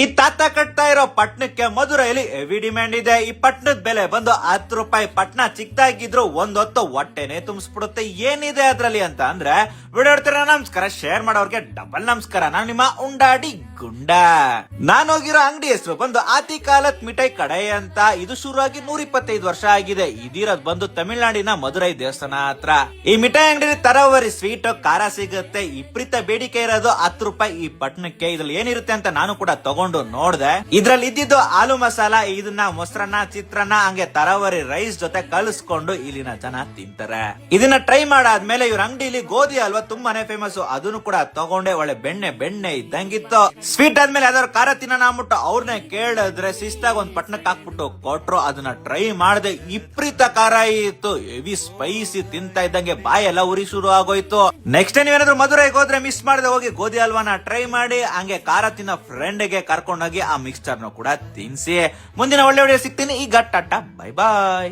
ಈ ತಾತ ಕಟ್ತಾ ಇರೋ ಪಟ್ನಕ್ಕೆ ಮಧುರೈಲಿ ಹೆವಿ ಡಿಮ್ಯಾಂಡ್ ಇದೆ. ಈ ಪಟ್ನದ ಬೆಲೆ ಬಂದು 10 ರೂಪಾಯಿ. ಪಟ್ನ ಚಿಕ್ಕದಾಗಿದ್ರು ಒಂದೊತ್ತು ಹೊಟ್ಟೆನೆ ತುಂಬಿಸ್ಬಿಡುತ್ತೆ. ಏನಿದೆ ಅದ್ರಲ್ಲಿ ಅಂತ ಅಂದ್ರೆ ವಿಡಿಯೋ ನೋಡ್ತೀರಾ? ನಮಸ್ಕಾರ. ಶೇರ್ ಮಾಡೋರ್ಗೆ ಡಬಲ್ ನಮಸ್ಕಾರ. ನಾನು ನಿಮ್ಮ ಉಂಡಾಡಿ ಗುಂಡ. ನಾನು ಹೋಗಿರೋ ಅಂಗಡಿ ಹೆಸರು ಬಂದು ಆತಿ ಕಾಲತ್ ಮಿಠಾಯಿ ಕಡೆ ಅಂತ. ಇದು ಶುರುವಾಗಿ 125 ವರ್ಷ ಆಗಿದೆ. ಇದಿರೋದ್ ಬಂದು ತಮಿಳ್ನಾಡಿನ ಮಧುರೈ ದೇವಸ್ಥಾನ ಹತ್ರ. ಈ ಮಿಠಾಯಿ ಅಂಗಡಿ ತರವರಿ ಸ್ವೀಟ್ ಖಾರ ಸಿಗುತ್ತೆ. ವಿಪರೀತ ಬೇಡಿಕೆ ಇರೋದು 10 ರೂಪಾಯಿ ಈ ಪಟ್ನಕ್ಕೆ. ಇದ್ರಲ್ಲಿ ಏನಿರುತ್ತೆ ಅಂತ ನಾನು ಕೂಡ ತಗೊಂಡು ನೋಡ್ದೆ. ಇದ್ರಲ್ಲಿ ಇದ್ದಿದ್ದು ಆಲೂ ಮಸಾಲ. ಇದನ್ನ ಮೊಸರನ್ನ, ಚಿತ್ರಾನ್ನ, ಹಂಗೆ ತರವರಿ ರೈಸ್ ಜೊತೆ ಕಲಿಸ್ಕೊಂಡು ಇಲ್ಲಿನ ಜನ ತಿಂತಾರೆ. ಇದನ್ನ ಟ್ರೈ ಮಾಡಾದ್ಮೇಲೆ ಇವ್ರ ಅಂಗಡಿಲಿ ಗೋಧಿ ಹಲ್ವಾ ತುಂಬಾನೇ ಫೇಮಸ್. ಅದನ್ನು ಕೂಡ ತಗೊಂಡೆ. ಒಳ್ಳೆ ಬೆಣ್ಣೆ ಇದ್ದಂಗಿತ್ತು. ಸ್ವೀಟ್ ಆದ್ಮೇಲೆ ಯಾವ್ದಾದ್ರು ಖಾರ ತಿನ್ನೋಣ ಅಂದ್ಬಿಟ್ಟು ಅವ್ರನ್ನೇ ಕೇಳಿದ್ರೆ ಶಿಸ್ತಾಗ ಒಂದ್ ಪಟ್ನಕ್ ಹಾಕ್ಬಿಟ್ಟು ಕೊಟ್ರು. ಅದನ್ನ ಟ್ರೈ ಮಾಡದೆ ವಿಪರೀತ ಖಾರ ಇತ್ತು. Heavy spicy. ತಿಂತಾ ಇದ್ದಂಗೆ ಬಾಯೆಲ್ಲ ಉರಿ ಶುರು ಆಗೋಯ್ತು. ನೆಕ್ಸ್ಟ್ ನೀವೇನಾದ್ರು ಮಧುರೈಗೆ ಹೋದ್ರೆ ಮಿಸ್ ಮಾಡದೆ ಹೋಗಿ ಗೋಧಿ ಹಲ್ವಾನ ಟ್ರೈ ಮಾಡಿ. ಹಂಗೆ ಖಾರ ತಿನ್ನೋ ಫ್ರೆಂಡ್ ಗೆ ಕರ್ಕೊಂಡೋಗಿ ಆ ಮಿಕ್ಸ್ಚರ್ ನ ಕೂಡ ತಿನ್ಸಿ. ಮುಂದಿನ ಒಳ್ಳೆ ವಿಡಿಯೋ ಸಿಗ್ತೀನಿ. ಈಗ ಟಾಟಾ, ಬೈ ಬಾಯ್.